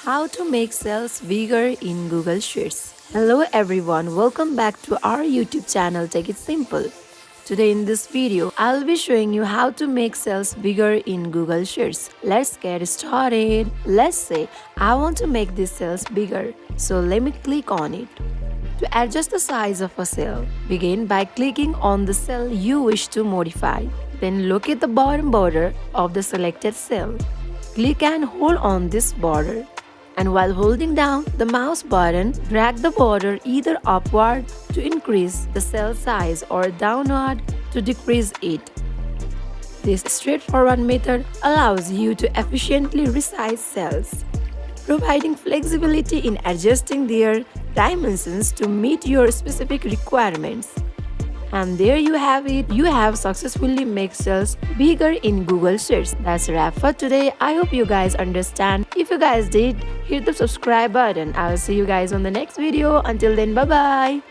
How to make cells bigger in Google Sheets. Hello everyone, welcome back to our YouTube channel Take It Simple. Today in this video, I'll be showing you how to make cells bigger in Google Sheets. Let's get started. Let's say I want to make these cells bigger, so let me click on it. To adjust the size of a cell, begin by clicking on the cell you wish to modify. Then locate the bottom border of the selected cell. Click and hold on this border. And while holding down the mouse button, drag the border either upward to increase the cell size or downward to decrease it. This straightforward method allows you to efficiently resize cells, providing flexibility in adjusting their dimensions to meet your specific requirements. And there you have it. You have successfully made cells bigger in Google Sheets. That's a wrap for today. I hope you guys understand. If you guys did, hit the subscribe button. I'll see you guys on the next video. Until then, bye bye.